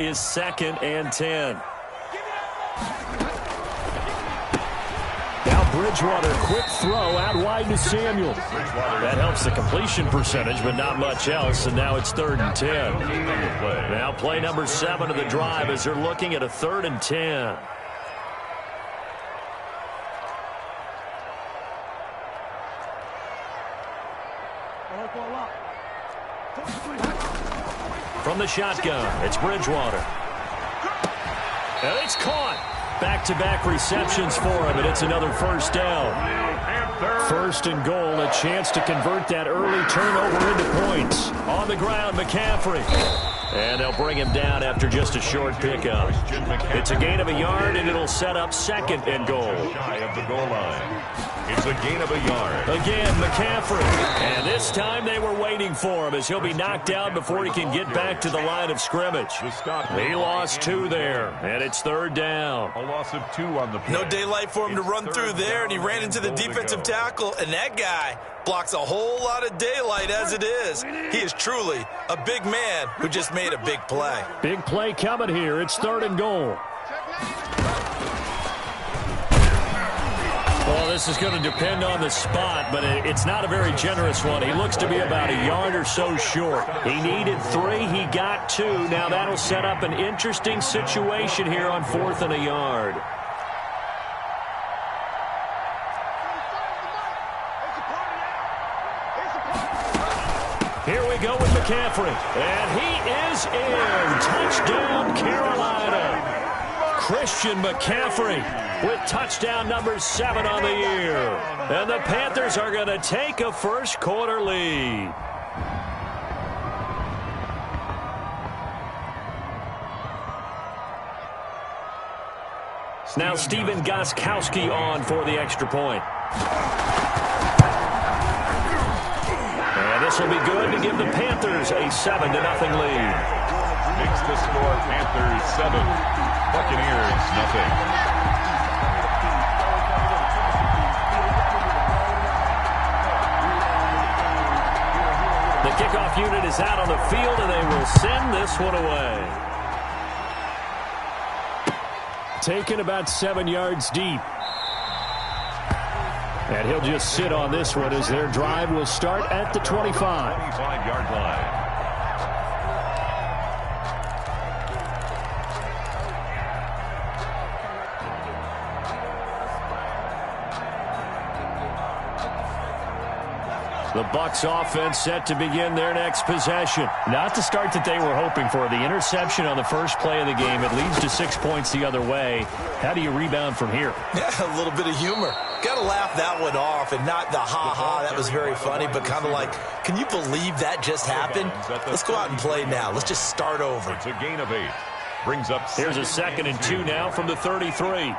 Is 2nd and 10. Now Bridgewater, quick throw out wide to Samuel. That helps the completion percentage, but not much else, and now it's 3rd and 10. Now play number 7 of the drive as they're looking at a 3rd and 10. From the shotgun, it's Bridgewater. And it's caught. Back-to-back receptions for him, and it's another first down. 1st and goal, a chance to convert that early turnover into points. On the ground, McCaffrey. And they'll bring him down after just a short pickup. It's a gain of a yard, and it'll set up 2nd and goal. Shy of the goal line. It's a gain of a yard. Again, McCaffrey. And this time they were waiting for him as he'll be knocked down before he can get back to the line of scrimmage. He lost 2 there, and it's 3rd down. A loss of 2 on the play. No daylight for him to run through there, and he ran into the defensive tackle, and that guy blocks a whole lot of daylight as it is. He is truly a big man who just made a big play. Big play coming here. It's 3rd and goal. Well, this is going to depend on the spot, but it's not a very generous one. He looks to be about a yard or so short. He needed 3. He got 2. Now that'll set up an interesting situation here on 4th and a yard. Here we go with McCaffrey. And he is in. Touchdown, Carolina. Christian McCaffrey with touchdown number 7 on the year. And the Panthers are going to take a first quarter lead. Now Stephen Gostkowski on for the extra point. And this will be good to give the Panthers a 7-0 lead. Makes the score Panthers 7. Buccaneers, nothing. The kickoff unit is out on the field, and they will send this one away. Taken about 7 yards deep. And he'll just sit on this one as their drive will start at the 25. 25-yard line. The Bucs offense set to begin their next possession. Not the start that they were hoping for. The interception on the first play of the game. It leads to 6 points the other way. How do you rebound from here? Yeah, a little bit of humor. Got to laugh that one off, and not the ha-ha, that was very funny, but kind of like, can you believe that just happened? Let's go out and play now. Let's just start over. It's a gain of 8. Brings up. Here's a 2nd and 2 now from the 33.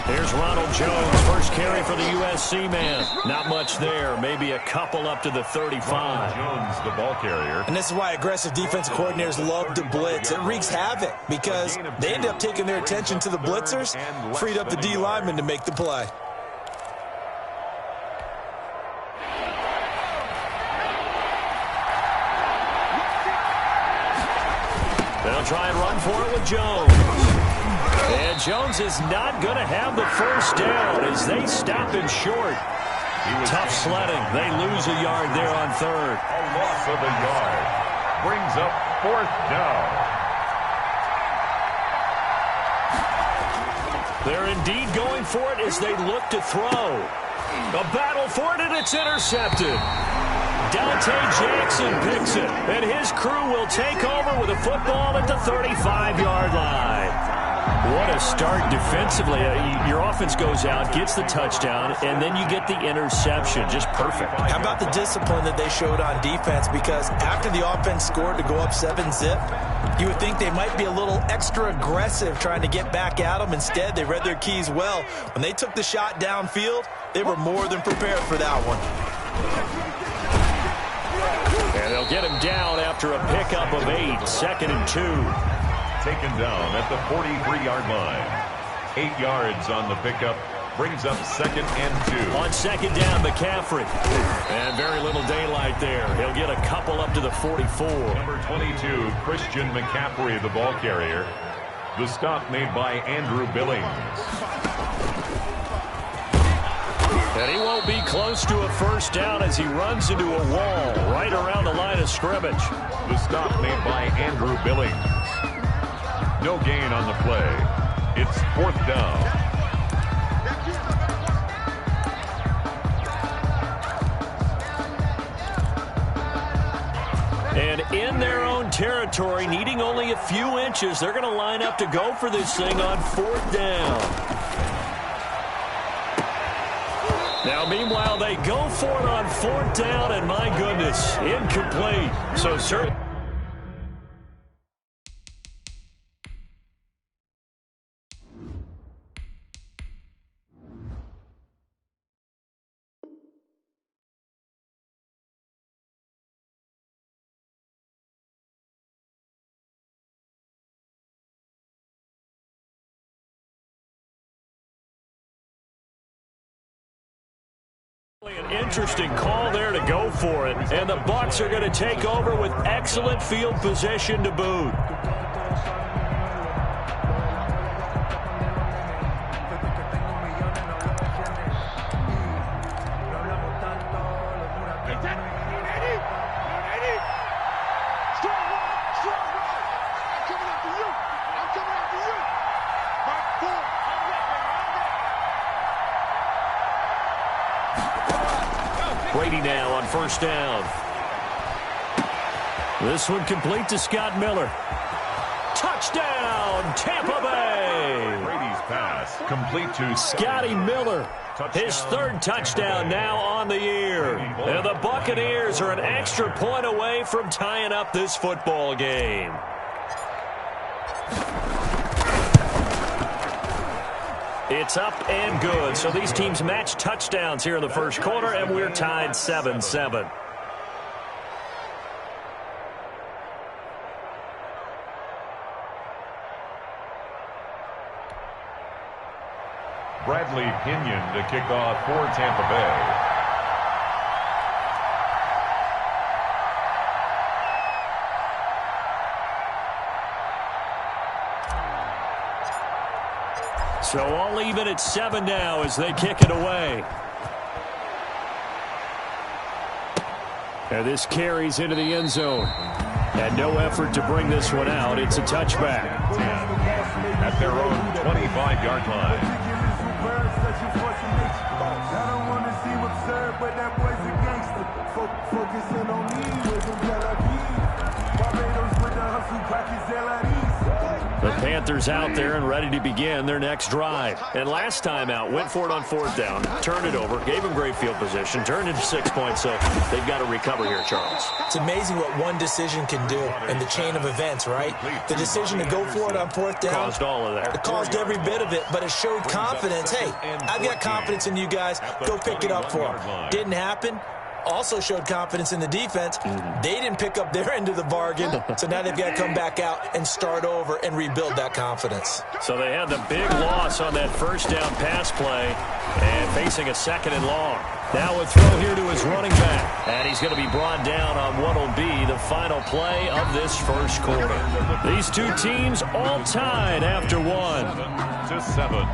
Here's Ronald Jones, first carry for the USC man. Not much there, maybe a couple up to the 35. Jones, the ball carrier. And this is why aggressive defensive coordinators love to blitz. It wreaks havoc because they end up taking their attention to the blitzers, freed up the D lineman to make the play. They'll try and run for it with Jones. And Jones is not going to have the first down as they stop him short. Tough sledding. They lose a yard there on 3rd. A loss of a yard. Brings up 4th down. They're indeed going for it as they look to throw. A battle for it, and it's intercepted. Dante Jackson picks it, and his crew will take over with a football at the 35-yard line. What a start defensively. Your offense goes out, gets the touchdown, and then you get the interception. Just perfect. How about the discipline that they showed on defense? Because after the offense scored to go up 7-zip, you would think they might be a little extra aggressive trying to get back at them. Instead, they read their keys well. When they took the shot downfield, they were more than prepared for that one. And they'll get him down after a pickup of 8, 2nd and 2. Taken down at the 43-yard line. 8 yards on the pickup. Brings up 2nd and 2. On 2nd down, McCaffrey. And very little daylight there. He'll get a couple up to the 44. Number 22, Christian McCaffrey, the ball carrier. The stop made by Andrew Billings. And he won't be close to a first down as he runs into a wall right around the line of scrimmage. The stop made by Andrew Billings. No gain on the play. It's 4th down. And in their own territory, needing only a few inches, they're going to line up to go for this thing on 4th down. Now, meanwhile, they go for it on 4th down, and my goodness, incomplete. So certainly. An interesting call there to go for it, and the Bucs are going to take over with excellent field position to boot. Brady now on 1st down. This one complete to Scott Miller. Touchdown, Tampa Bay! Brady's pass complete to Scotty Miller. His 3rd touchdown now on the year. And the Buccaneers are an extra point away from tying up this football game. It's up and good. So these teams match touchdowns here in the first quarter, and we're tied 7-7. Bradley Pinion to kick off for Tampa Bay. So all even at 7 now as they kick it away. And this carries into the end zone. And no effort to bring this one out. It's a touchback. At their own 25-yard line. The Panthers out there and ready to begin their next drive. And last time out, went for it on 4th down, turned it over, gave them great field position, turned into 6 points, so they've got to recover here, Charles. It's amazing what one decision can do in the chain of events, right? The decision to go for it on 4th down. Caused all of that. It caused every bit of it, but it showed confidence. Hey, I've got confidence in you guys. Go pick it up for them. Didn't happen. Also showed confidence in the defense. They didn't pick up their end of the bargain, so now they've got to come back out and start over and rebuild that confidence. So they had the big loss on that 1st down pass play and facing a 2nd and long. Now a throw here to his running back, and he's going to be brought down on what will be the final play of this first quarter. These two teams all tied after 7-7.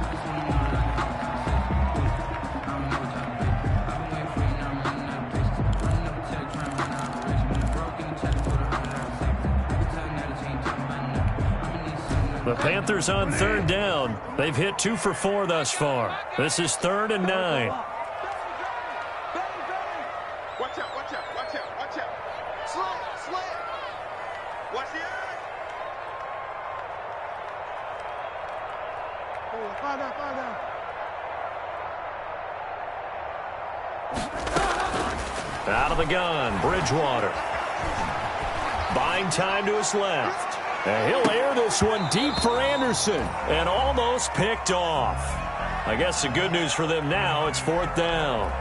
The Panthers on 3rd down. They've hit 2 for 4 thus far. This is 3rd and 9. Watch out, watch out, watch out, watch out. Slow. Watch the eye. Fall down. Out of the gun, Bridgewater. Buying time to his left. And he'll air this one deep for Anderson. And almost picked off. I guess the good news for them now, it's 4th down.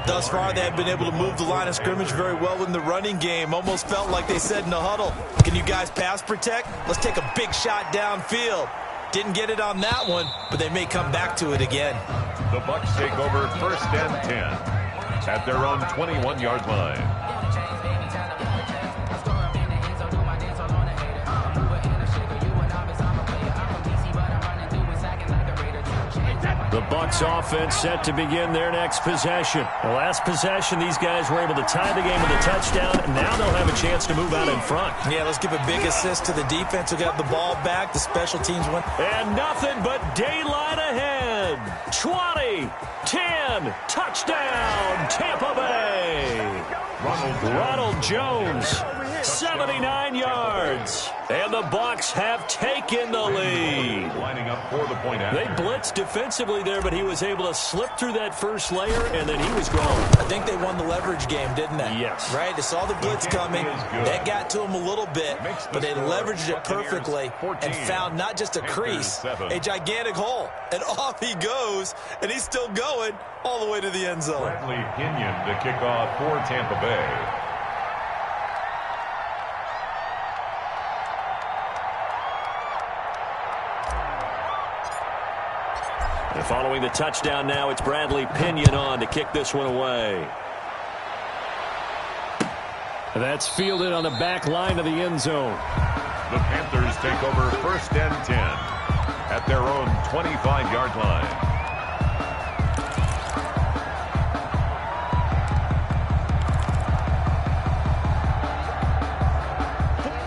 Thus far, they have been able to move the line of scrimmage very well in the running game. Almost felt like they said in the huddle, can you guys pass protect? Let's take a big shot downfield. Didn't get it on that one, but they may come back to it again. The Bucs take over 1st and 10 at their own 21-yard line. The Bucs offense set to begin their next possession. The last possession, these guys were able to tie the game with a touchdown, and now they'll have a chance to move out in front. Yeah, let's give a big assist to the defense who got the ball back. The special teams went. And nothing but daylight ahead. 20, 10, touchdown, Tampa Bay. Ronald Jones, 79 yards. And the Bucs have taken the lead. Lining up for the point after. They blitzed defensively there, but he was able to slip through that first layer, and then he was gone. I think they won the leverage game, didn't they? Yes. Right? They saw the blitz coming. That got to him a little bit, but they leveraged it perfectly and found not just a crease, a gigantic hole. And off he goes, and he's still going all the way to the end zone. Bradley Pinion to kick off for Tampa Bay. And following the touchdown now, it's Bradley Pinion on to kick this one away. That's fielded on the back line of the end zone. The Panthers take over 1st and 10 at their own 25-yard line.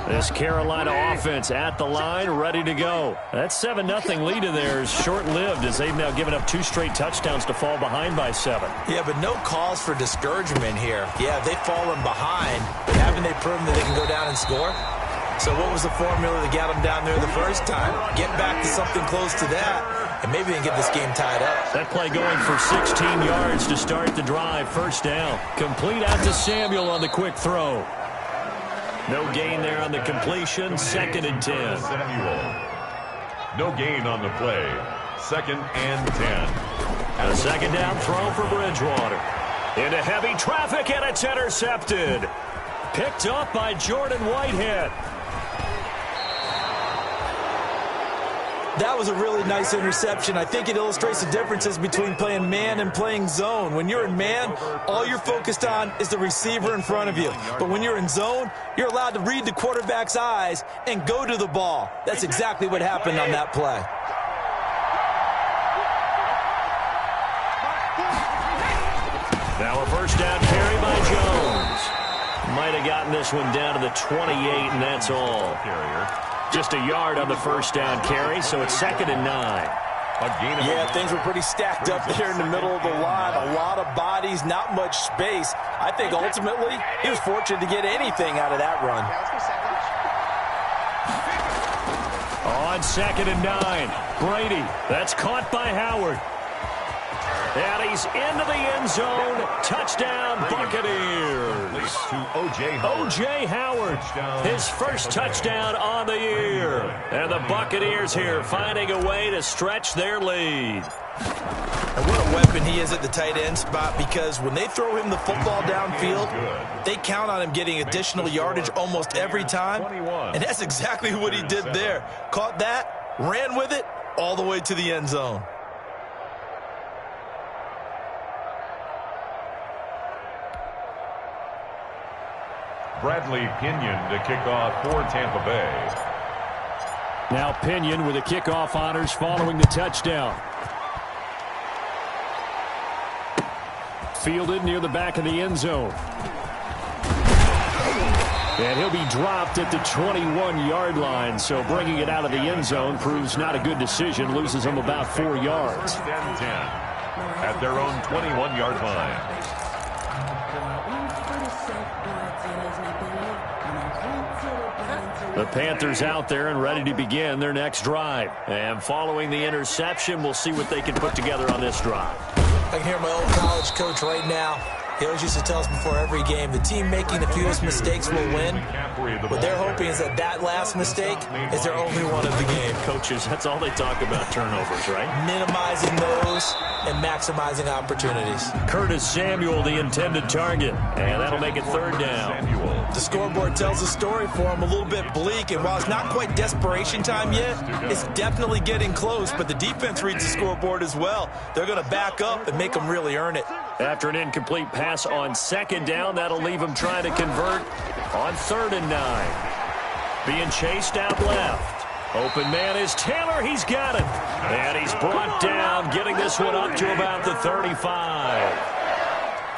This Carolina offense at the line, ready to go. That 7-0 lead in there is short-lived as they've now given up 2 straight touchdowns to fall behind by 7. Yeah, but no cause for discouragement here. Yeah, they've fallen behind, but haven't they proven that they can go down and score? So what was the formula that got them down there the first time? Get back to something close to that, and maybe they can get this game tied up. That play going for 16 yards to start the drive. First down. Complete out to Samuel on the quick throw. No gain there on the completion. 2nd and 10. Samuel. No gain on the play. 2nd and 10. A 2nd down throw for Bridgewater. Into heavy traffic, and it's intercepted. Picked up by Jordan Whitehead. That was a really nice interception. I think it illustrates the differences between playing man and playing zone. When you're in man, all you're focused on is the receiver in front of you. But when you're in zone, you're allowed to read the quarterback's eyes and go to the ball. That's exactly what happened on that play. Now a first down carry by Jones. Might have gotten this one down to the 28, and that's all. Just a yard on the first down carry, so it's 2nd and 9. Yeah, things were pretty stacked up there in the middle of the line. A lot of bodies, not much space. I think ultimately he was fortunate to get anything out of that run. On 2nd and 9, Brady. That's caught by Howard. And he's into the end zone. Touchdown, Buccaneers. O.J. Howard, his first touchdown on the year. And the Buccaneers here finding a way to stretch their lead. And what a weapon he is at the tight end spot, because when they throw him the football downfield, they count on him getting additional yardage almost every time. And that's exactly what he did there. Caught that, ran with it, all the way to the end zone. Bradley Pinion to kick off for Tampa Bay. Now Pinion with the kickoff honors following the touchdown. Fielded near the back of the end zone. And he'll be dropped at the 21-yard line, so bringing it out of the end zone proves not a good decision. Loses him about 4 yards. 1st and 10 at their own 21-yard line. The Panthers out there and ready to begin their next drive. And following the interception, we'll see what they can put together on this drive. I can hear my old college coach right now. He always used to tell us before every game, the team making the fewest mistakes will win. What they're hoping is that that last mistake is their only one of the game. Coaches, that's all they talk about, turnovers, right? Minimizing those and maximizing opportunities. Curtis Samuel, the intended target. And that'll make it 3rd down. Samuel. The scoreboard tells a story for them, a little bit bleak, and while it's not quite desperation time yet, it's definitely getting close, but the defense reads the scoreboard as well. They're going to back up and make them really earn it. After an incomplete pass on second down, that'll leave them trying to convert on 3rd and 9. Being chased out left. Open man is Taylor. He's got it. And he's brought down, getting this one up to about the 35.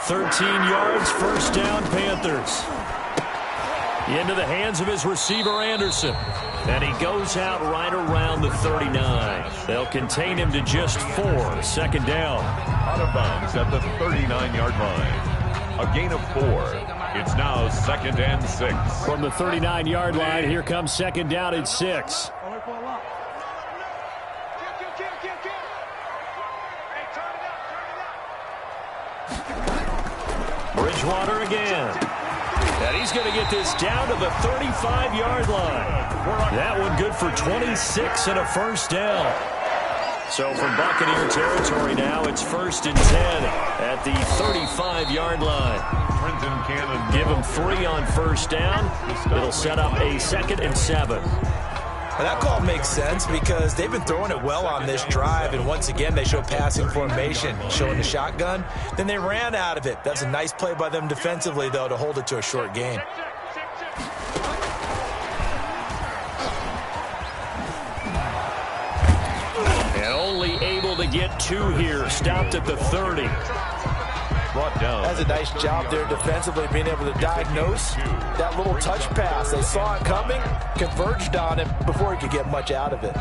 13 yards, first down, Panthers. Into the hands of his receiver, Anderson. And he goes out right around the 39. They'll contain him to just 4. 2nd down. Out of bounds at the 39-yard line. A gain of 4. It's now 2nd and 6. From the 39-yard line, here comes 2nd down and 6. Bridgewater again. And he's going to get this down to the 35-yard line. That one good for 26 and a first down. So from Buccaneer territory now, it's 1st and 10 at the 35-yard line. Give him 3 on first down. It'll set up a 2nd and 7. Well, that call makes sense because they've been throwing it well on this drive, and once again they show passing formation, showing the shotgun. Then they ran out of it. That's a nice play by them defensively, though, to hold it to a short gain. And only able to get 2 here. Stopped at the 30. Brought down. That's a nice job there defensively, being able to diagnose that little touch pass. They saw it coming, converged on him before he could get much out of it.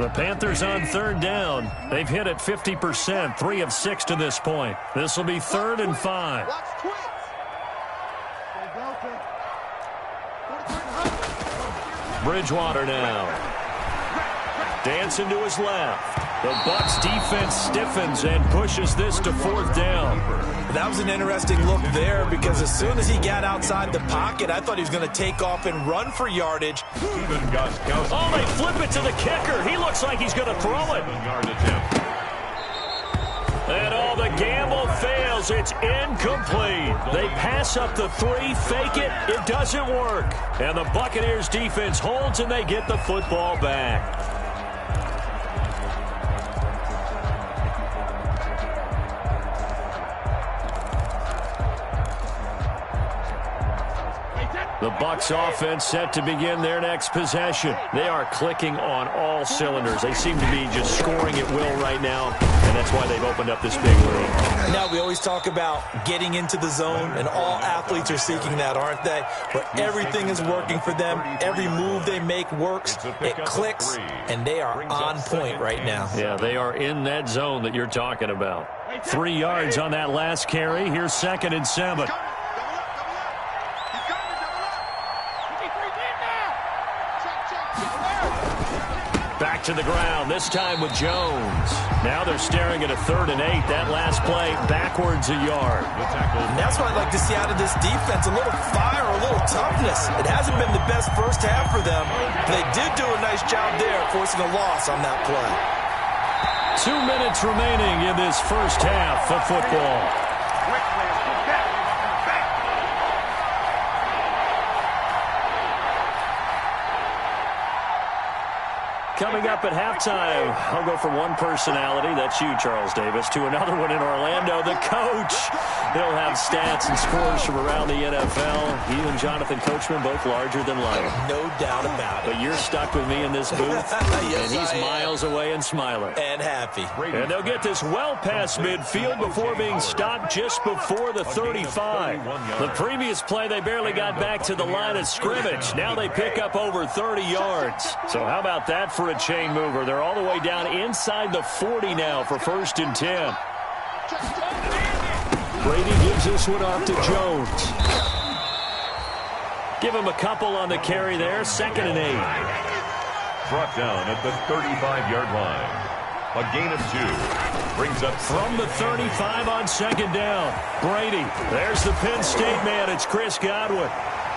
The Panthers on 3rd down. They've hit it 50%, 3 of 6 to this point. This will be 3rd and 5. Bridgewater now. Dancing to his left. The Bucs defense stiffens and pushes this to 4th down. That was an interesting look there because as soon as he got outside the pocket, I thought he was going to take off and run for yardage. Oh, they flip it to the kicker. He looks like he's going to throw it. And all the gamble fails. It's incomplete. They pass up the 3, fake it. It doesn't work. And the Buccaneers defense holds and they get the football back. The Bucs offense set to begin their next possession. They are clicking on all cylinders. They seem to be just scoring at will right now, and that's why they've opened up this big lead. Now, we always talk about getting into the zone, and all athletes are seeking that, aren't they? But everything is working for them. Every move they make works. It clicks, and they are on point right now. Yeah, they are in that zone that you're talking about. 3 yards on that last carry. Here's 2nd and 7. Back to the ground, this time with Jones. Now they're staring at a 3rd and 8. That last play, backwards a yard. And that's what I'd like to see out of this defense, a little fire, a little toughness. It hasn't been the best first half for them, but they did do a nice job there, forcing a loss on that play. 2 minutes remaining in this first half of football. Coming up at halftime, I'll go from one personality, that's you, Charles Davis, to another one in Orlando, the coach. He'll have stats and scores from around the NFL. He and Jonathan Coachman, both larger than life. No doubt about it. But you're stuck with me in this booth, yes, and he's miles away and smiling. And happy. And they'll get this well past midfield before being stopped just before the 35. The previous play, they barely got back to the line of scrimmage. Now they pick up over 30 yards. So how about that for a chain mover? They're all the way down inside the 40 now for 1st and 10. Brady gives this one off to Jones. Give him a couple on the carry there. 2nd and 8. Brought down at the 35-yard line. A gain of 2. Brings up from the 35 on 2nd down. Brady. There's the Penn State man. It's Chris Godwin.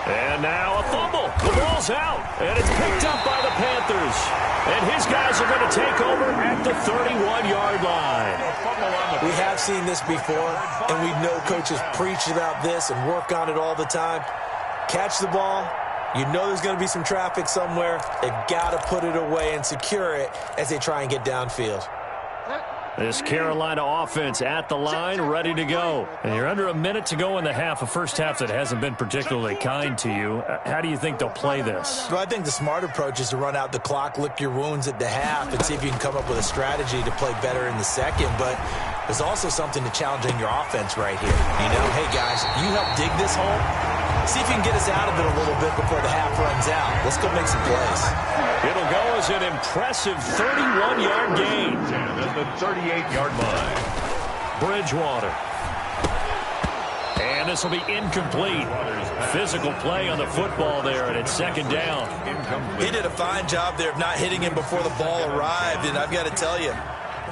And now a fumble. The ball's out, and it's picked up by the Panthers. And his guys are going to take over at the 31-yard line. We have seen this before, and we know coaches preach about this and work on it all the time. Catch the ball. You know there's going to be some traffic somewhere. They've got to put it away and secure it as they try and get downfield. This Carolina offense at the line, ready to go. And you're under a minute to go in the half, a first half that hasn't been particularly kind to you. How do you think they'll play this? Well, I think the smart approach is to run out the clock, lick your wounds at the half, and see if you can come up with a strategy to play better in the second. But there's also something to challenging your offense right here. You know, hey, guys, you help dig this hole. See if you can get us out of it a little bit before the half runs out. Let's go make some plays. It'll go as an impressive 31-yard gain. At the 38-yard line. Bridgewater. And this will be incomplete. Physical play on the football there, and it's second down. He did a fine job there of not hitting him before the ball arrived, and I've got to tell you,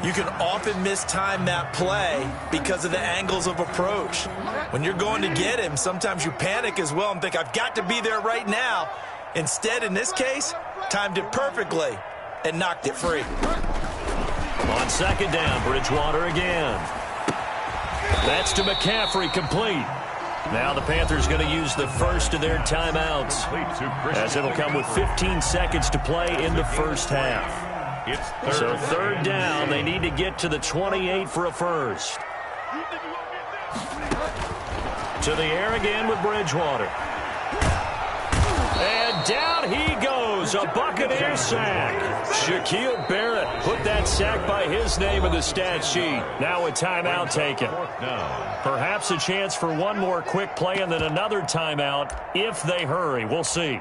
you can often mistime that play because of the angles of approach. When you're going to get him, sometimes you panic as well and think, I've got to be there right now. Instead, in this case, timed it perfectly and knocked it free. On second down, Bridgewater again. That's to McCaffrey, complete. Now the Panthers going to use the first of their timeouts, as it'll come with 15 seconds to play in the first half. So third down, they need to get to the 28 for a first. To the air again with Bridgewater. And down he goes, a Buccaneer sack. Shaquille Barrett put that sack by his name in the stat sheet. Now a timeout taken. Perhaps a chance for one more quick play and then another timeout if they hurry. We'll see.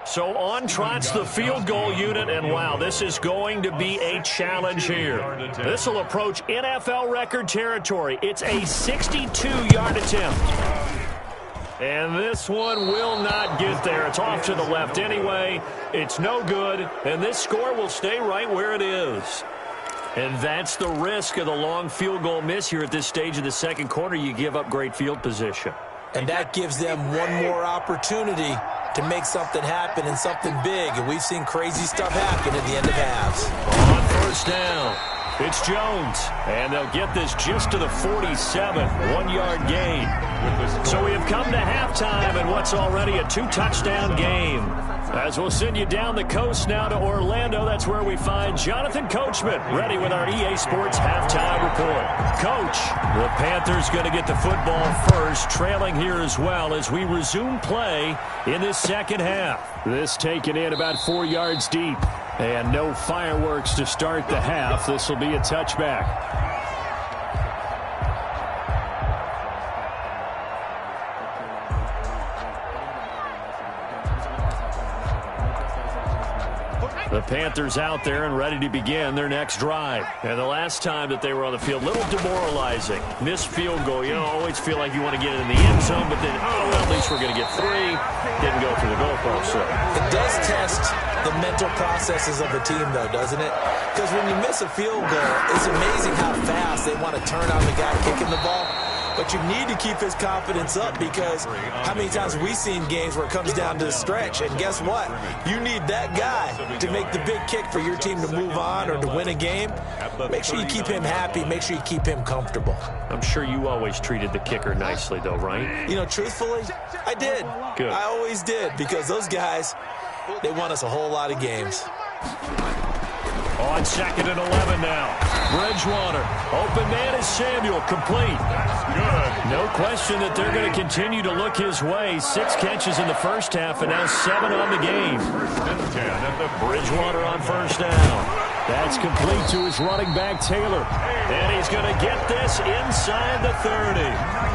So on trots the field goal unit, and wow, this is going to be a challenge here. This will approach NFL record territory. It's a 62-yard attempt. And this one will not get there. It's off to the left anyway. It's no good, and this score will stay right where it is. And that's the risk of the long field goal miss here at this stage of the second quarter. You give up great field position. And that gives them one more opportunity to make something happen and something big. And we've seen crazy stuff happen at the end of halves. On first down, it's Jones. And they'll get this just to the 47, 1-yard gain. So we have come to halftime in what's already a 2-touchdown game. As we'll send you down the coast now to Orlando, that's where we find Jonathan Coachman ready with our EA Sports halftime report. Coach, the Panthers going to get the football first, trailing here as well as we resume play in this second half. This taken in about 4 yards deep. And no fireworks to start the half. This will be a touchback. The Panthers out there and ready to begin their next drive. And the last time that they were on the field, a little demoralizing. Missed field goal. You know, always feel like you want to get it in the end zone, but then, oh, well, at least we're going to get 3. Didn't go through the goalpost. So it does test the mental processes of a team, though, doesn't it? Because when you miss a field goal, it's amazing how fast they want to turn on the guy kicking the ball. But you need to keep his confidence up because how many times have we seen games where it comes down to the stretch? And guess what? You need that guy to make the big kick for your team to move on or to win a game. Make sure you keep him happy. Make sure you keep him comfortable. I'm sure you always treated the kicker nicely, though, right? You know, truthfully, I did. Good. I always did because those guys, they won us a whole lot of games. On second and 11 now. Bridgewater. Open man is Samuel. Complete. Good. No question that they're going to continue to look his way. 6 catches in the first half and now 7 on the game. Bridgewater on first down. That's complete to his running back, Taylor. And he's going to get this inside the 30.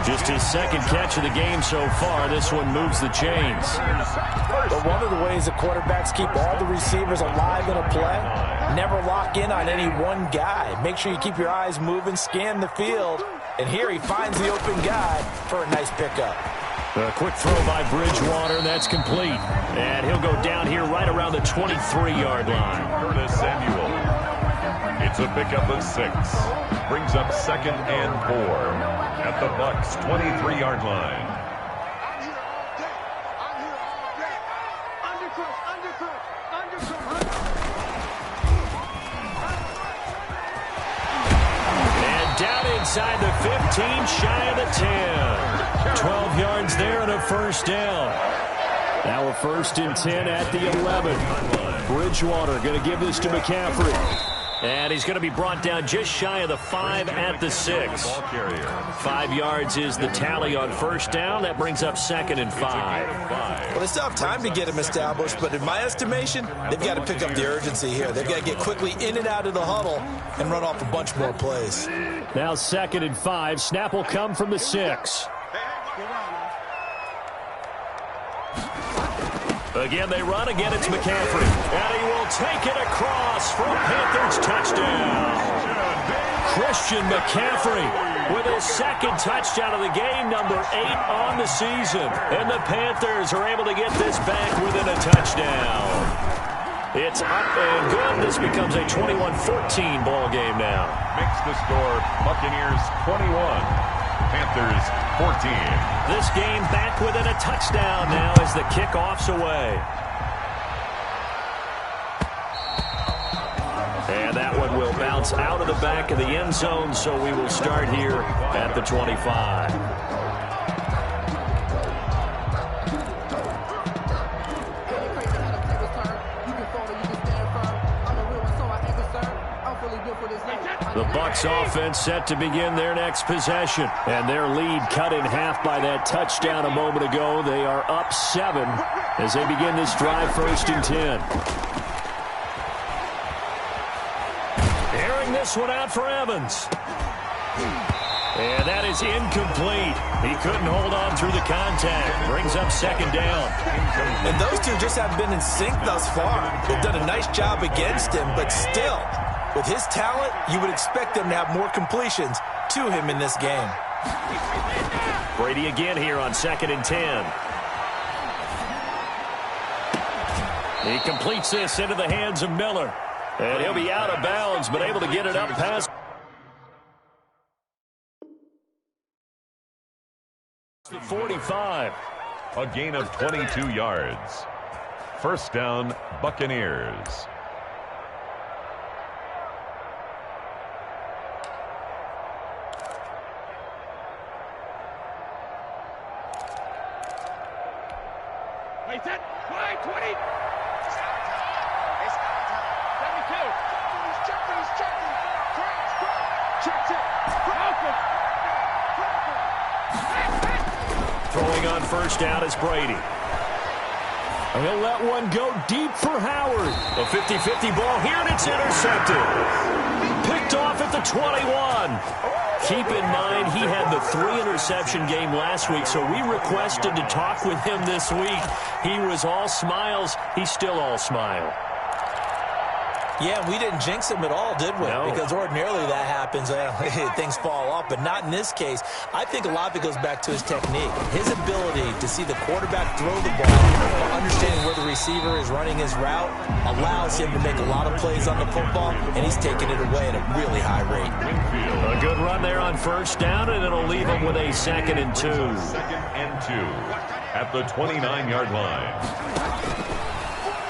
Just his second catch of the game so far. This one moves the chains. But one of the ways the quarterbacks keep all the receivers alive in a play, never lock in on any one guy. Make sure you keep your eyes moving, scan the field. And here he finds the open guy for a nice pickup. A quick throw by Bridgewater. That's complete. And he'll go down here right around the 23-yard line. Curtis Samuel. It's a pickup of 6. Brings up 2nd and 4 at the Bucs' 23-yard line. I'm here all day. I'm here all day. Undercut. And down inside the 15, shy of the 10. 12 yards there and a first down. Now a 1st and 10 at the 11. Bridgewater going to give this to McCaffrey. And he's going to be brought down just shy of the 5 at the 6. 5 yards is the tally on first down. That brings up 2nd and 5. Well, they still have time to get him established, but in my estimation, they've got to pick up the urgency here. They've got to get quickly in and out of the huddle and run off a bunch more plays. Now 2nd and 5. Snap will come from the 6. Again, they run. Again, it's McCaffrey. And he will take it across for a Panthers touchdown. Christian McCaffrey with his 2nd touchdown of the game, number 8 on the season. And the Panthers are able to get this back within a touchdown. It's up and good. This becomes a 21-14 ball game now. Makes the score Buccaneers 21, Panthers 14. This game back within a touchdown now as the kickoff's away. And that one will bounce out of the back of the end zone, so we will start here at the 25. The Bucs offense set to begin their next possession. And their lead cut in half by that touchdown a moment ago. They are up 7 as they begin this drive, 1st and 10. Airing this one out for Evans. And that is incomplete. He couldn't hold on through the contact. Brings up 2nd down. And those two just haven't been in sync thus far. They've done a nice job against him, but still, with his talent, you would expect them to have more completions to him in this game. Brady again here on 2nd and 10. He completes this into the hands of Miller. And he'll be out of bounds, but able to get it up past the 45. A gain of 22 yards. First down, Buccaneers. Wait, 10, 5, 20. It's out of time. 72. He's checking. Checked it. Throwing on first down is Brady. And he'll let one go deep for Howard. A 50-50 ball here, and it's intercepted. Picked off at the 21. Keep in mind, he had the 3-interception game last week, so we requested to talk with him this week. He was all smiles. He's still all smile. Yeah, we didn't jinx him at all, did we? No. Because ordinarily that happens. Things fall off, but not in this case. I think a lot of it goes back to his technique. His ability to see the quarterback throw the ball, understanding where the receiver is running his route, allows him to make a lot of plays on the football, and he's taking it away at a really high rate. A good run there on first down, and it'll leave him with a 2nd and 2. 2nd and 2 at the 29-yard line.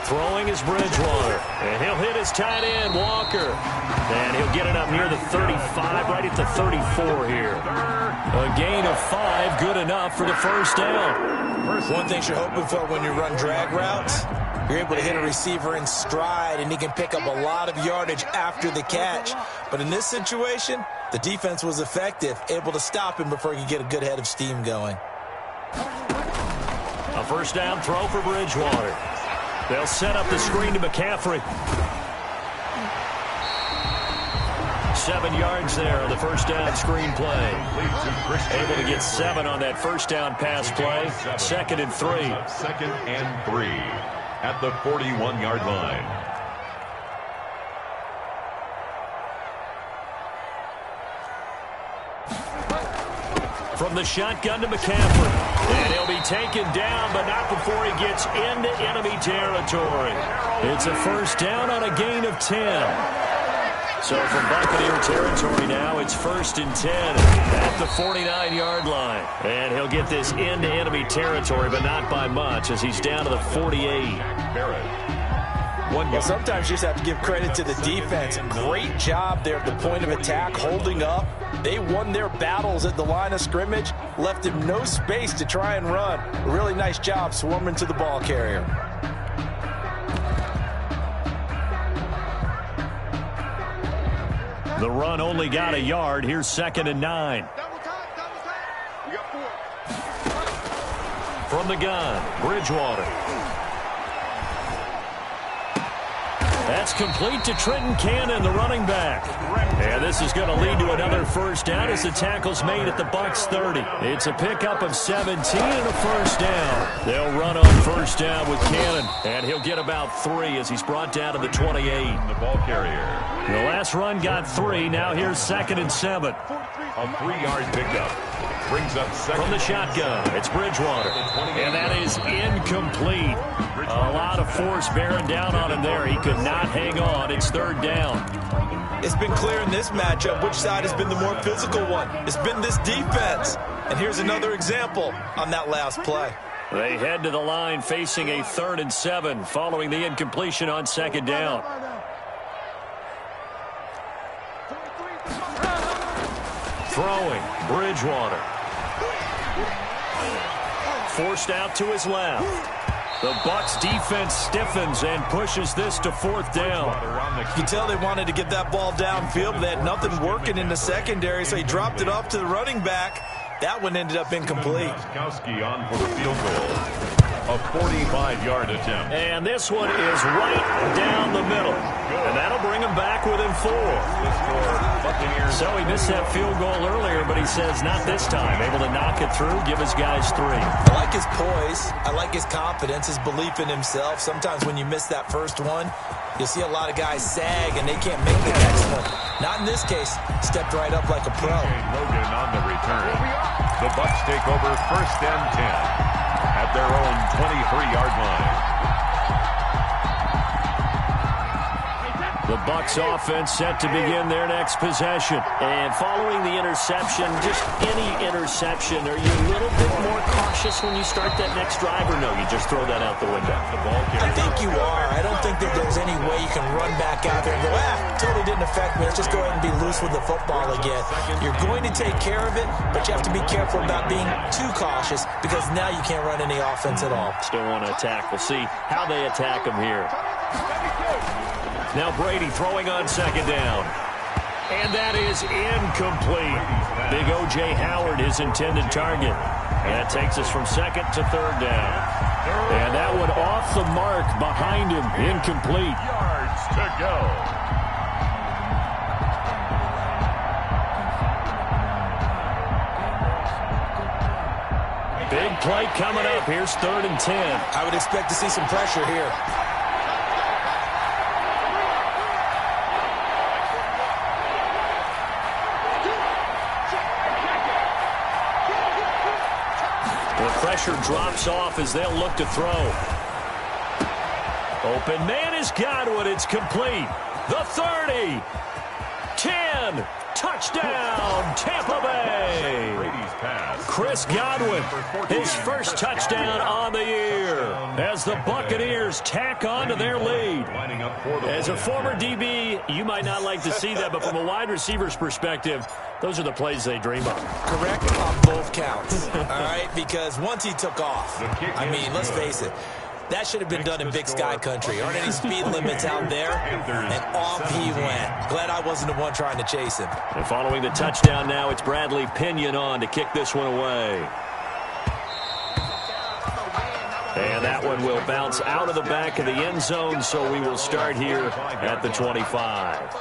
Throwing is Bridgewater, and he'll hit his tight end, Walker. And he'll get it up near the 35, right at the 34 here. A gain of 5, good enough for the first down. One thing you're hoping for when you run drag routes, you're able to hit a receiver in stride, and he can pick up a lot of yardage after the catch. But in this situation, the defense was effective, able to stop him before he could get a good head of steam going. A first down throw for Bridgewater. They'll set up the screen to McCaffrey. 7 yards there on the first down screen play. Able to get 7 on that first down pass play. 2nd and 3. 2nd and 3 at the 41-yard line. From the shotgun to McCaffrey. And he'll be taken down, but not before he gets into enemy territory. It's a first down on a gain of 10. So from Buccaneer territory now, it's 1st and 10 at the 49-yard line. And he'll get this into enemy territory, but not by much, as he's down to the 48. Well, sometimes you just have to give credit to the defense. Great job there at the point of attack, holding up. They won their battles at the line of scrimmage, left him no space to try and run. A really nice job swarming to the ball carrier. The run only got a yard. Here's 2nd and 9. We got 4. From the gun, Bridgewater. That's complete to Trenton Cannon, the running back. And this is going to lead to another first down as the tackle's made at the Bucs 30. It's a pickup of 17 and a first down. They'll run on first down with Cannon, and he'll get about 3 as he's brought down to the 28. The ball carrier. The last run got 3. Now here's 2nd and 7. A 3-yard pickup. Brings up second. From the shotgun, it's Bridgewater. And that is incomplete. A lot of force bearing down on him there. He could not hang on. It's 3rd down. It's been clear in this matchup which side has been the more physical one. It's been this defense. And here's another example on that last play. They head to the line facing a 3rd and 7 following the incompletion on 2nd down. Throwing, Bridgewater. Forced out to his left. The Bucs defense stiffens and pushes this to 4th down. You can tell they wanted to get that ball downfield, but they had nothing working in the secondary, so he dropped it off to the running back. That one ended up incomplete. Kowski on for the field goal. A 45-yard attempt. And this one is right down the middle. And that'll bring him back within 4. So he missed that field goal earlier, but he says not this time. Able to knock it through, give his guys 3. I like his poise. I like his confidence, his belief in himself. Sometimes when you miss that first one, you'll see a lot of guys sag and they can't make the next one. Not in this case. Stepped right up like a pro. Logan on the return. The Bucs take over 1st and 10 at their own 23-yard line. The Bucs offense set to begin their next possession. And following the interception, just any interception, are you a little bit more cautious when you start that next drive, or no, you just throw that out the window? I think you are. I don't think that there's any way you can run back out there and go, totally didn't affect me. Let's just go ahead and be loose with the football again. You're going to take care of it, but you have to be careful about being too cautious because now you can't run any offense at all. Still want to attack. We'll see how they attack them here. Now Brady throwing on 2nd down. And that is incomplete. Big O.J. Howard, his intended target. And that takes us from 2nd to 3rd down. And that one off the mark behind him. Incomplete. Yards to go. Big play coming up. Here's 3rd and 10. I would expect to see some pressure here. Pressure drops off as they'll look to throw. Open man is Godwin. It's complete. The 30. 10. Touchdown, Tampa Bay. Chris Godwin, his first touchdown on the year as the Buccaneers tack on to their lead. As a former DB, you might not like to see that, but from a wide receiver's perspective, those are the plays they dream of. Correct on both counts, all right? Because once he took off, I mean, let's face it, that should have been done in Big Sky country. Aren't any speed limits out there? And off he went. Glad I wasn't the one trying to chase him. And following the touchdown now, it's Bradley Pinion on to kick this one away. And that one will bounce out of the back of the end zone, so we will start here at the 25.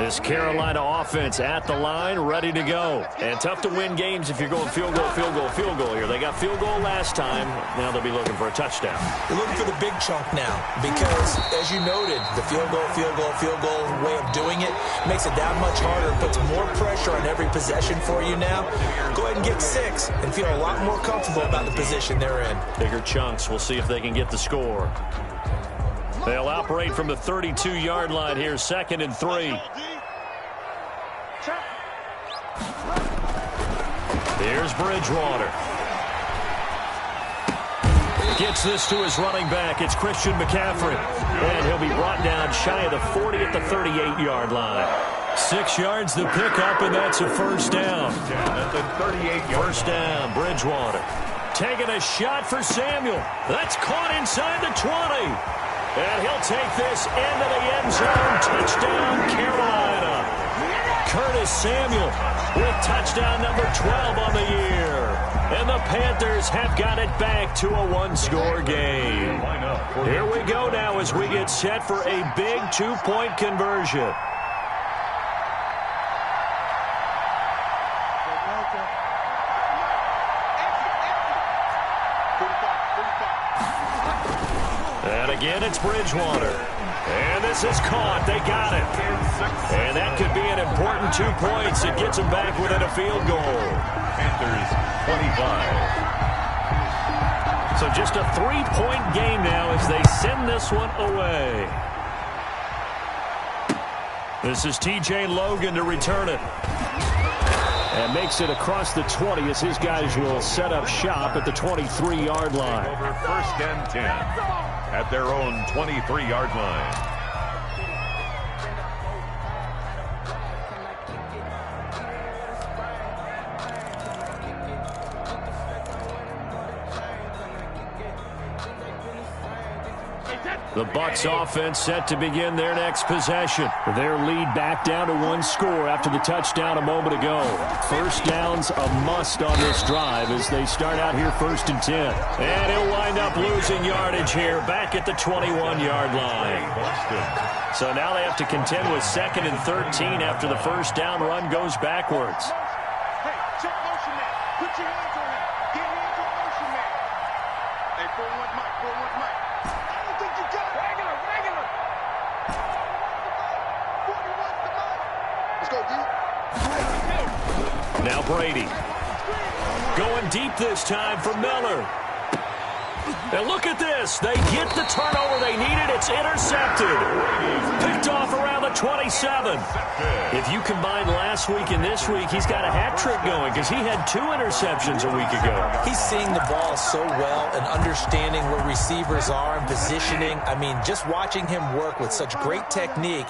This Carolina offense at the line, ready to go. And tough to win games if you're going field goal, field goal, field goal here. They got field goal last time. Now they'll be looking for a touchdown. They're looking for the big chunk now because, as you noted, the field goal way of doing it makes it that much harder. It puts more pressure on every possession for you now. Go ahead and get 6 and feel a lot more comfortable about the position they're in. Bigger chunks. We'll see if they can get the score. They'll operate from the 32-yard line here, 2nd and 3. Here's Bridgewater. Gets this to his running back. It's Christian McCaffrey. And he'll be brought down shy of the 40 at the 38-yard line. 6 yards the pickup, and that's a first down. At the 38-yard First down, Bridgewater. Taking a shot for Samuel. That's caught inside the 20. And he'll take this into the end zone. Touchdown, Carolina. Curtis Samuel with touchdown number 12 on the year. And the Panthers have got it back to a 1-score game. Here we go now as we get set for a big 2-point conversion. And again, it's Bridgewater. And this is caught. They got it. And that could be an important 2 points. It gets them back within a field goal. Panthers 25. So just a 3-point game now as they send this one away. This is T.J. Logan to return it. And makes it across the 20 as his guys will set up shop at the 23-yard line. Over 1st and 10 at their own 23-yard line. The Bucs offense set to begin their next possession. Their lead back down to 1 score after the touchdown a moment ago. First down's a must on this drive as they start out here 1st and 10. And he'll wind up losing yardage here back at the 21-yard line. So now they have to contend with 2nd and 13 after the first down run goes backwards. Hey, check motion man. Put your hands on him. Get hands on motion man. Hey, 4-1 Mike, 4-1 Mike. I don't think you got it. Regular. 41's the Mike. Let's go, D. Now Brady. Going deep this time for Miller. And look at this. They get the turnover they needed. It's intercepted. Picked off around the 27. If you combine last week and this week, he's got a hat trick going because he had 2 interceptions a week ago. He's seeing the ball so well and understanding where receivers are and positioning. I mean, just watching him work with such great technique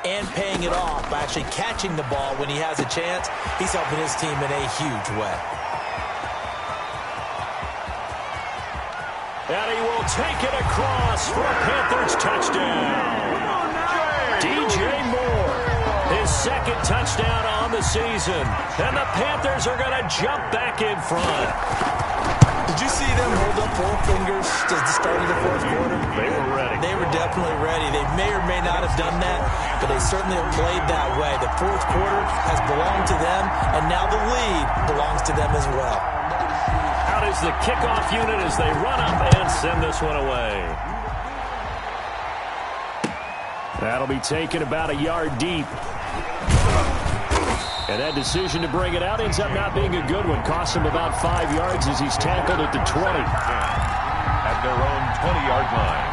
and paying it off by actually catching the ball when he has a chance, he's helping his team in a huge way. And he will take it across for a Panthers touchdown. DJ Moore, his 2nd touchdown on the season. And the Panthers are going to jump back in front. Did you see them hold up 4 fingers to the start of the 4th quarter? They were ready. They were definitely ready. They may or may not have done that, but they certainly have played that way. The 4th quarter has belonged to them, and now the lead belongs to them as well. Out is the kickoff unit as they run up and send this one away. That'll be taken about a yard deep. And that decision to bring it out ends up not being a good one. Costs him about 5 yards as he's tackled at the 20. At their own 20-yard line.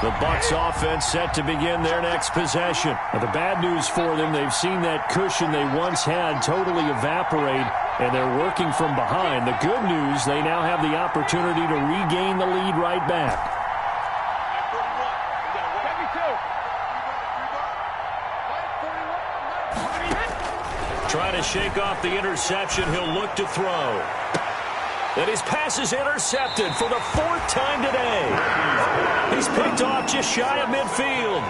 The Bucs offense set to begin their next possession. Now, the bad news for them, they've seen that cushion they once had totally evaporate, and they're working from behind. The good news, they now have the opportunity to regain the lead right back. Trying to shake off the interception, he'll look to throw. And his pass is intercepted for the 4th time today. He's picked off just shy of midfield.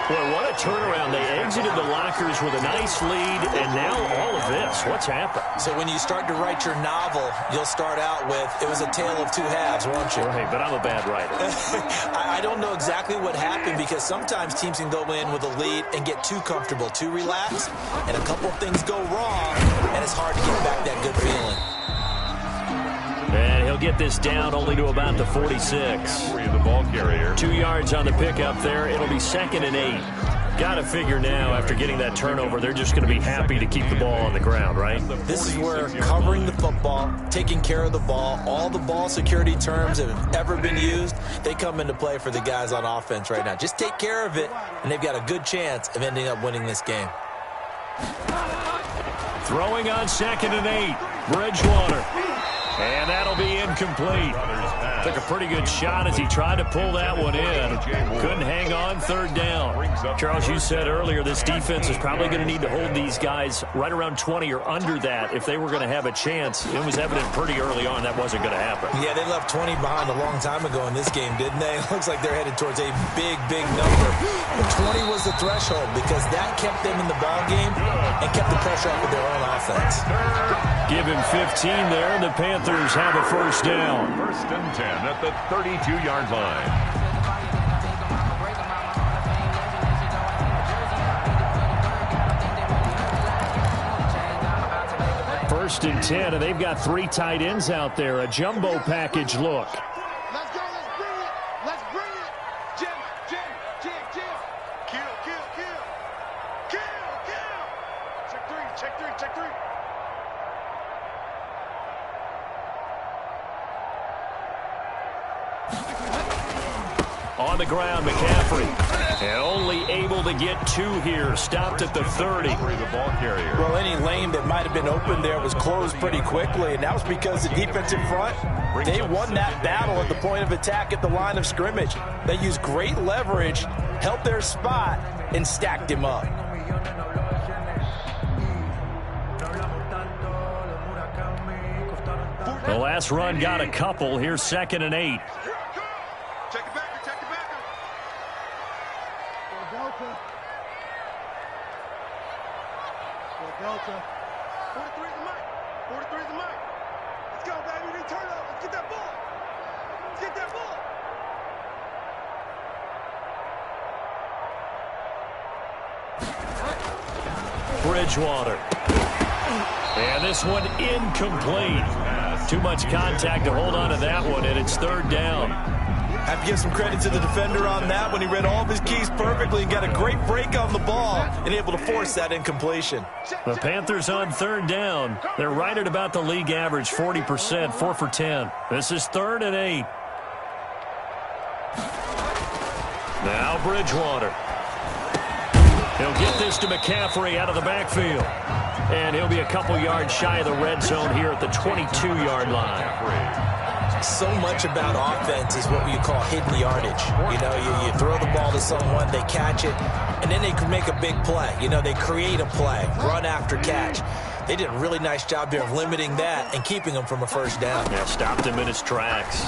Boy, what a turnaround. They exited the lockers with a nice lead, and now all of this. What's happened? So when you start to write your novel, you'll start out with, it was a tale of two halves, won't you? Right, but I'm a bad writer. I don't know exactly what happened because sometimes teams can go in with a lead and get too comfortable, too relaxed, and a couple things go wrong, and it's hard to get back that good feeling. And he'll get this down only to about the 46. The ball carrier. 2 yards on the pickup there. It'll be 2nd and 8. Got to figure now, after getting that turnover, they're just going to be happy to keep the ball on the ground, right? This is where covering the football, taking care of the ball, all the ball security terms that have ever been used, they come into play for the guys on offense right now. Just take care of it, and they've got a good chance of ending up winning this game. Throwing on 2nd and 8. Bridgewater. And that'll be incomplete. Took a pretty good shot as he tried to pull that one in. Couldn't hang on 3rd down. Charles, you said earlier this defense is probably going to need to hold these guys right around 20 or under that if they were going to have a chance. It was evident pretty early on that wasn't going to happen. Yeah, they left 20 behind a long time ago in this game, didn't they? It looks like they're headed towards a big, big number. But 20 was the threshold because that kept them in the ball game and kept the pressure off of their own offense. Give him 15 there, and the Panthers have a 1st down. 1st and 10 at the 32-yard line. 1st and 10, and they've got 3 tight ends out there. A jumbo package look. Let's go. Let's bring it. Let's bring it. Jim. Kill. Check three. On the ground, McCaffrey. And only able to get 2 here. Stopped at the 30. The ball carrier. Well, any lane that might have been open there was closed pretty quickly, and that was because the defensive front, they won that battle at the point of attack at the line of scrimmage. They used great leverage, held their spot, and stacked him up. The last run got a couple. Here's 2nd and 8. Check it back. Delta. 43 is the mic. Let's go, baby. They turn up. Let's get that ball. Bridgewater. And this one incomplete. Too much contact to hold on to that one, and it's 3rd down. Have to give some credit to the defender on that when he read all of his keys perfectly and got a great break on the ball and able to force that incompletion. The Panthers on 3rd down. They're right at about the league average, 40%, 4 for 10. This is 3rd and 8. Now Bridgewater. He'll get this to McCaffrey out of the backfield. And he'll be a couple yards shy of the red zone here at the 22-yard line. So much about offense is what you call hidden yardage. You know, you throw the ball to someone, they catch it, and then they can make a big play. You know, they create a play, run after catch. They did a really nice job there of limiting that and keeping him from a 1st down. Yeah, stopped him in his tracks.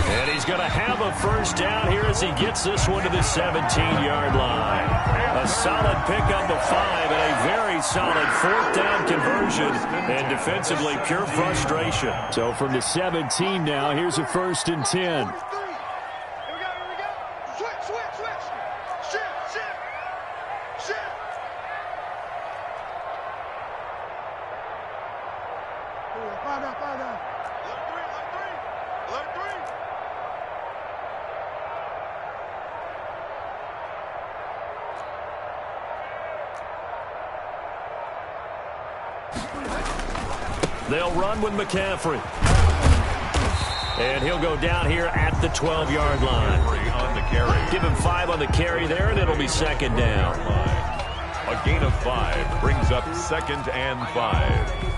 And he's going to have a 1st down here as he gets this one to the 17-yard line. A solid pickup of 5 and a very solid 4th down conversion. And defensively, pure frustration. So from the 17 now, here's a 1st and 10. Here we go. Switch. Shift. Five down. Alert three. They'll run with McCaffrey. And he'll go down here at the 12-yard line. On the carry. Give him 5 on the carry there, and it'll be 2nd down. A gain of 5 brings up 2nd and 5.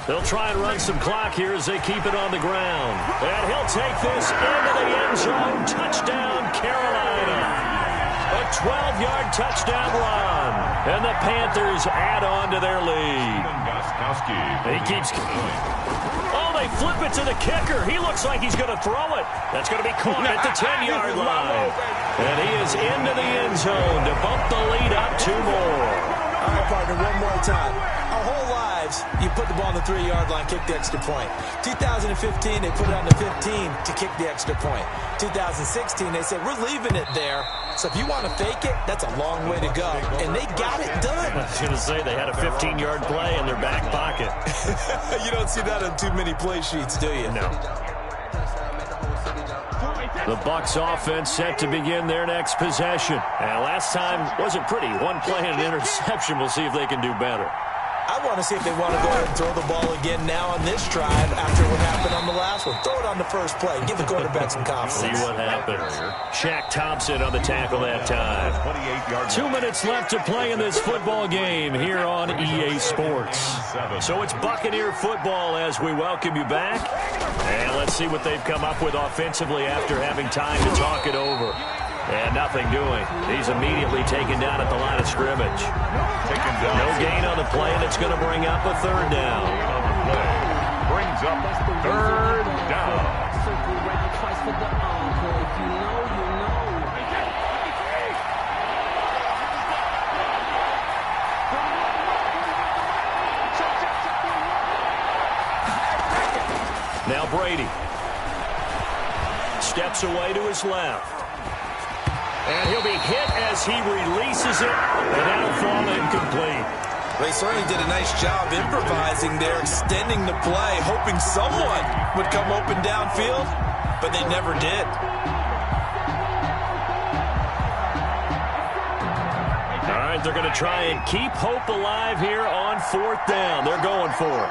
They'll try and run some clock here as they keep it on the ground. And he'll take this into the end zone. Touchdown, Carolina. A 12-yard touchdown run. And the Panthers add on to their lead. He keeps... Oh, they flip it to the kicker. He looks like he's going to throw it. That's going to be caught at the 10-yard line. And he is into the end zone to bump the lead up 2 more. All right, partner, one more time. Our whole lives, you put the ball on the 3-yard line, kick the extra point. 2015, they put it on the 15 to kick the extra point. 2016, they said, we're leaving it there. So if you want to fake it, that's a long way to go. And they got it done. I was going to say, they had a 15-yard play in their back pocket. You don't see that on too many play sheets, do you? No. The Bucs offense set to begin their next possession. And last time wasn't pretty. One play and an interception. We'll see if they can do better. I want to see if they want to go ahead and throw the ball again now on this drive after what happened on the last one. Throw it on the first play. Give the quarterback some confidence. See what happens. Shaq Thompson on the tackle that time. 2 minutes left to play in this football game here on EA Sports. So it's Buccaneer football as we welcome you back. And let's see what they've come up with offensively after having time to talk it over. And nothing doing. He's immediately taken down at the line of scrimmage. No gain on the play, and it's going to bring up a 3rd down. Brings up 3rd down. Now Brady steps away to his left. And he'll be hit as he releases it, and that'll fall incomplete. They certainly did a nice job improvising there, extending the play, hoping someone would come open downfield, but they never did. All right, they're going to try and keep hope alive here on 4th down. They're going for it.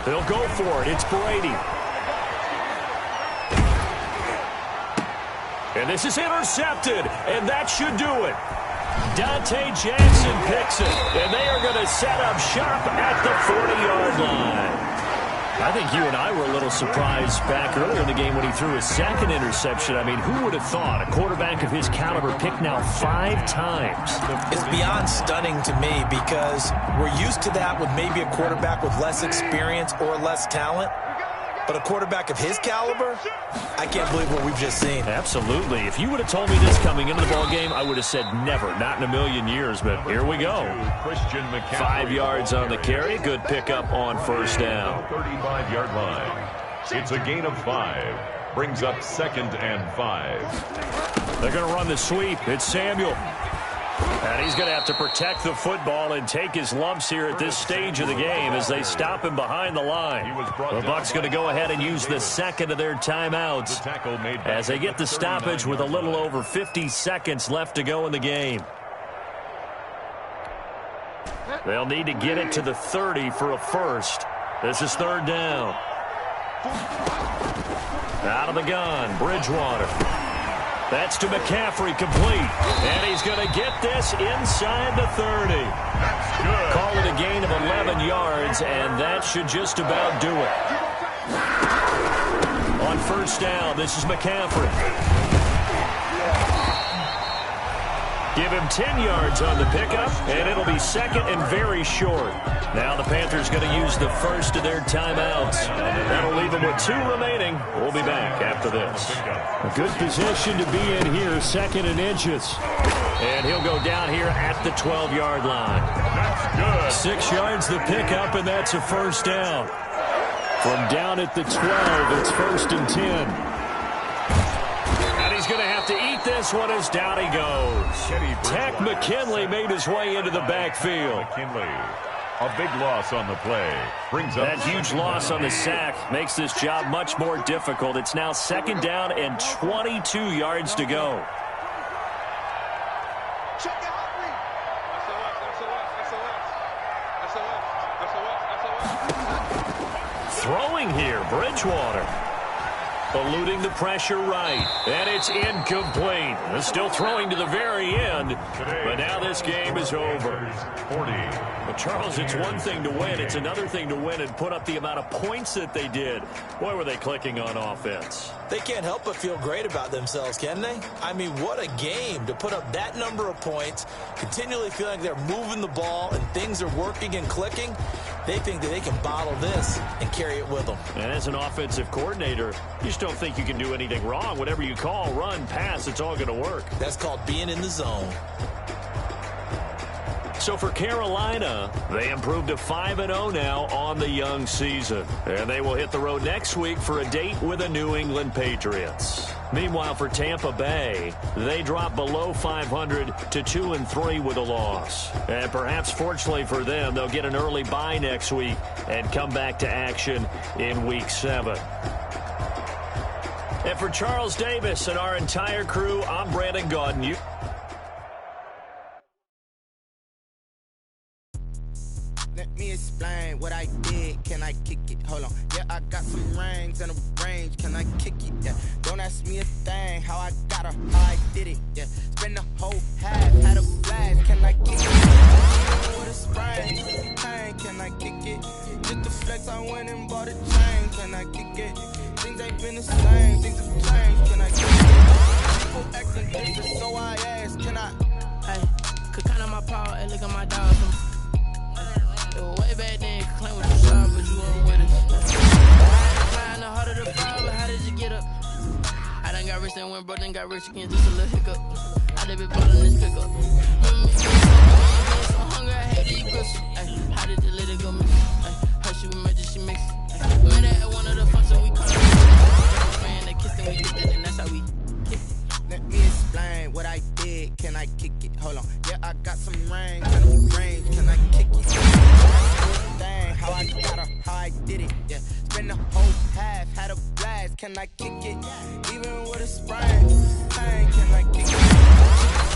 They'll go for it. It's Brady. And this is intercepted, and that should do it. Dante Jackson picks it, and they are going to set up shop at the 40-yard line. I think you and I were a little surprised back earlier in the game when he threw his 2nd interception. I mean, who would have thought a quarterback of his caliber picked now 5 times? It's beyond stunning to me because we're used to that with maybe a quarterback with less experience or less talent. But a quarterback of his caliber, I can't believe what we've just seen. Absolutely. If you would have told me this coming into the ballgame, I would have said never, not in a million years. But here we go. 5 yards on the carry. Good pickup on 1st down. 35-yard line. It's a gain of 5. Brings up 2nd and 5. They're going to run the sweep. It's Samuel. And he's going to have to protect the football and take his lumps here at this stage of the game as they stop him behind the line. The Bucs going to go ahead and use the 2nd of their timeouts as they get the stoppage with a little over 50 seconds left to go in the game. They'll need to get it to the 30 for a first. This is 3rd down. Out of the gun, Bridgewater. That's to McCaffrey, complete. And he's going to get this inside the 30. That's good. Call it a gain of 11 yards, and that should just about do it. On 1st down, this is McCaffrey. Give him 10 yards on the pickup, and it'll be 2nd and very short. Now the Panthers going to use the 1st of their timeouts. That'll leave them with 2 remaining. We'll be back after this. A good position to be in here, 2nd and inches. And he'll go down here at the 12-yard line. That's good. 6 yards the pickup, and that's a 1st down. From down at the 12, it's 1st and 10. He's going to have to eat this one as down he goes. Tech McKinley made his way into the backfield. McKinley, a big loss on the play. Brings up that huge loss on the sack makes this job much more difficult. It's now 2nd down and 22 yards to go. Throwing here, Bridgewater. Eluding the pressure right. And it's incomplete. They're still throwing to the very end. But now this game is over. 40. But Charles, it's one thing to win. It's another thing to win and put up the amount of points that they did. Boy, were they clicking on offense. They can't help but feel great about themselves, can they? I mean, what a game to put up that number of points, continually feeling like they're moving the ball and things are working and clicking. They think that they can bottle this and carry it with them. And as an offensive coordinator, you just don't think you can do anything wrong. Whatever you call, run, pass, it's all going to work. That's called being in the zone. So for Carolina, they improved to 5-0 now on the young season. And they will hit the road next week for a date with the New England Patriots. Meanwhile, for Tampa Bay, they dropped below 500 to 2-3 with a loss. And perhaps fortunately for them, they'll get an early bye next week and come back to action in Week 7. And for Charles Davis and our entire crew, I'm Brandon Gaudin. Let me explain what I did. Can I kick it? Hold on. Yeah, I got some rings and a range. Can I kick it? Yeah. Don't ask me a thing. How I got her, how I did it. Yeah. Spend the whole half, had a blast. Can I kick it? With a sprain. Can I kick it? Just the flex, I went and bought a chain. Can I kick it? Things ain't been the same. Things have changed. Can I kick it? People acting different, so I asked. Can I? Hey, could count on my power and look at my dogs. Way back then, claim what you saw, but you weren't with us. Flying the heart of the fire, but how did you get up? I done got rich and went broke, then got rich again, just a little hiccup. I done been ballin' this pickup. Remember me, so hungry, I hate to eat grits. How did you let it go? How she was magic, she mixed. Met her at one of the functions, we call it. Man, they kissed and we kicked it, and that's how we kicked it. Let me explain what I did. Can I kick it? Hold on. Yeah, I got some rings and a range. Can I kick it? Dang, how I got her, how I did it. Yeah, spend the whole half, had a blast. Can I kick it? Even with a sprain. Hey, can I kick it?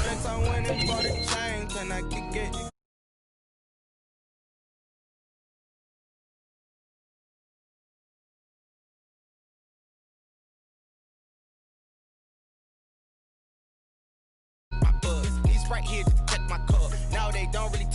Flex, I went and bought a chain. Can I kick it? These right here to protect my cup. Now they don't really